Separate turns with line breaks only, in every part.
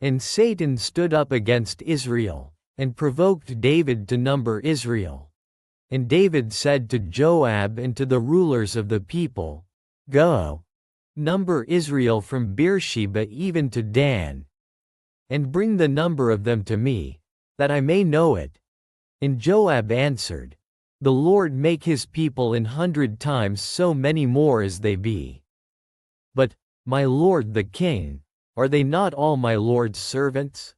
And Satan stood up against Israel, and provoked David to number Israel. And David said to Joab and to the rulers of the people, Go, number Israel from Beersheba even to Dan, and bring the number of them to me, that I may know it. And Joab answered, The Lord make his people 100 times so many more as they be. But, my lord the king, are they not all my lord's servants?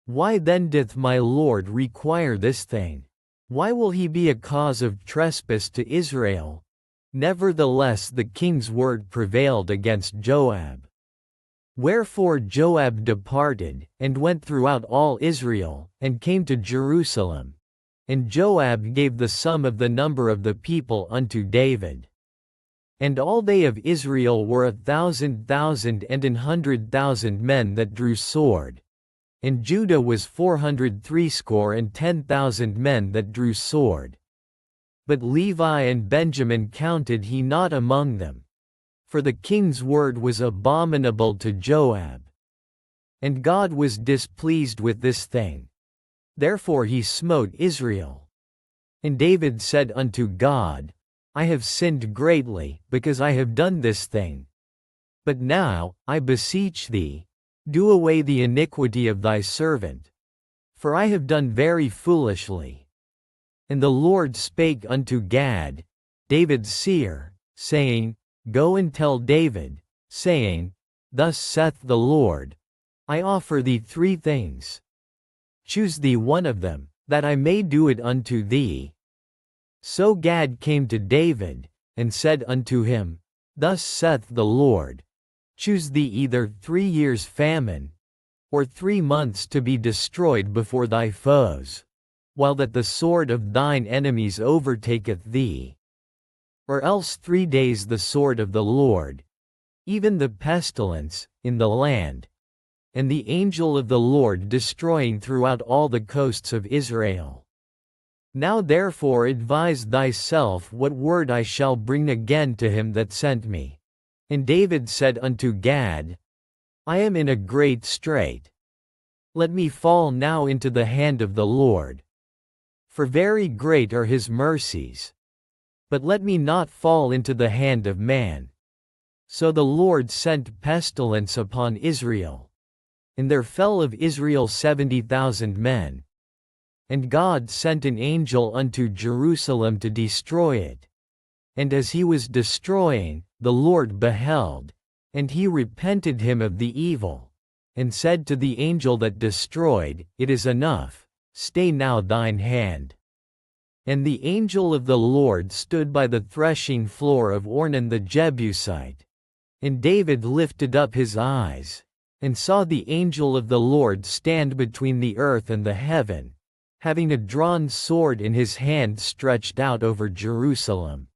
Why then doth my lord require this thing? Why will he be a cause of trespass to Israel? Nevertheless the king's word prevailed against Joab. Wherefore Joab departed, and went throughout all Israel, and came to Jerusalem. And Joab gave the sum of the number of the people unto David. And all they of Israel were 1,000,000 and 100,000 men that drew sword. And Judah was 460,000 men that drew sword. But Levi and Benjamin counted he not among them. For the king's word was abominable to Joab. And God was displeased with this thing. Therefore he smote Israel. And David said unto God, I have sinned greatly, because I have done this thing. But now, I beseech thee, do away the iniquity of thy servant. For I have done very foolishly. And the Lord spake unto Gad, David's seer, saying, Go and tell David, saying, Thus saith the Lord, I offer thee 3 things. Choose thee one of them, that I may do it unto thee. So Gad came to David, and said unto him, Thus saith the Lord, Choose thee either 3 years' famine, or 3 months to be destroyed before thy foes, while that the sword of thine enemies overtaketh thee. Or else 3 days the sword of the Lord, even the pestilence, in the land, and the angel of the Lord destroying throughout all the coasts of Israel. Now therefore advise thyself what word I shall bring again to him that sent me. And David said unto Gad, I am in a great strait. Let me fall now into the hand of the Lord. For very great are his mercies. But let me not fall into the hand of man. So the Lord sent pestilence upon Israel. And there fell of Israel 70,000 men. And God sent an angel unto Jerusalem to destroy it. And as he was destroying, the Lord beheld, and he repented him of the evil, and said to the angel that destroyed, It is enough, stay now thine hand. And the angel of the Lord stood by the threshing floor of Ornan the Jebusite. And David lifted up his eyes, and saw the angel of the Lord stand between the earth and the heaven, having a drawn sword in his hand stretched out over Jerusalem.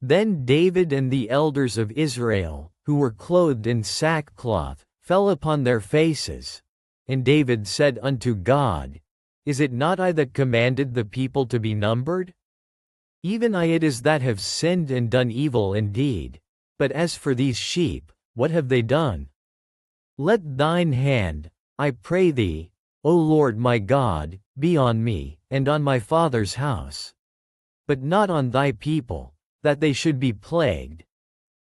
Then David and the elders of Israel, who were clothed in sackcloth, fell upon their faces. And David said unto God, Is it not I that commanded the people to be numbered? Even I it is that have sinned and done evil indeed. But as for these sheep, what have they done? Let thine hand, I pray thee, O Lord my God, be on me, and on my father's house. But not on thy people, that they should be plagued.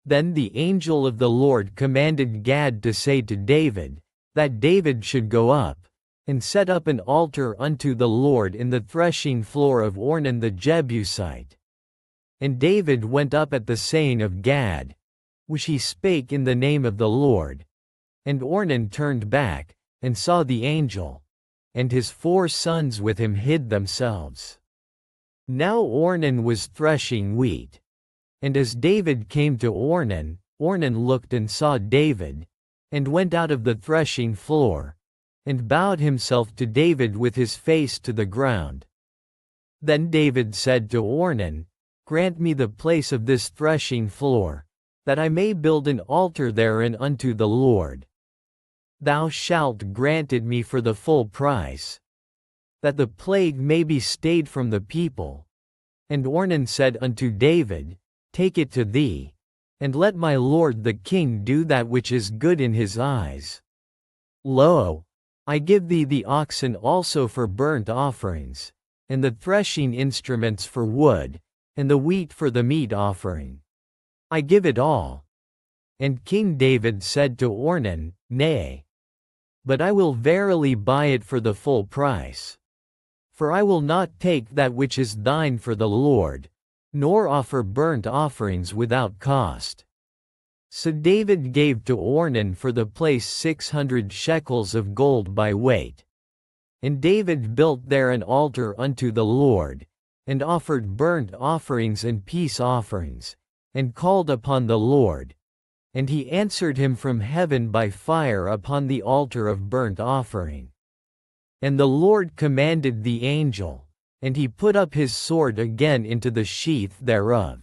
Then the angel of the Lord commanded Gad to say to David, that David should go up, and set up an altar unto the Lord in the threshing floor of Ornan the Jebusite. And David went up at the saying of Gad, which he spake in the name of the Lord. And Ornan turned back, and saw the angel, and his 4 sons with him hid themselves. Now Ornan was threshing wheat. And as David came to Ornan, Ornan looked and saw David, and went out of the threshing floor, and bowed himself to David with his face to the ground. Then David said to Ornan, Grant me the place of this threshing floor, that I may build an altar therein unto the Lord. Thou shalt grant it me for the full price, that the plague may be stayed from the people. And Ornan said unto David, Take it to thee, and let my lord the king do that which is good in his eyes. Lo, I give thee the oxen also for burnt offerings, and the threshing instruments for wood, and the wheat for the meat offering. I give it all. And King David said to Ornan, Nay, but I will verily buy it for the full price. For I will not take that which is thine for the Lord, nor offer burnt offerings without cost. So David gave to Ornan for the place 600 shekels of gold by weight. And David built there an altar unto the Lord, and offered burnt offerings and peace offerings, and called upon the Lord. And he answered him from heaven by fire upon the altar of burnt offering. And the Lord commanded the angel, and he put up his sword again into the sheath thereof.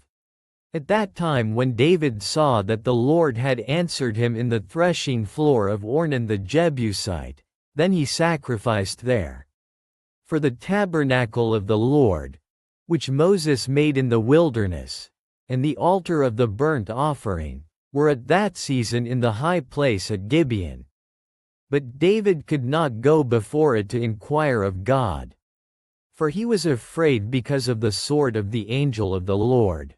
At that time when David saw that the Lord had answered him in the threshing floor of Ornan the Jebusite, then he sacrificed there. For the tabernacle of the Lord, which Moses made in the wilderness, and the altar of the burnt offering, were at that season in the high place at Gibeon. But David could not go before it to inquire of God, for he was afraid because of the sword of the angel of the Lord.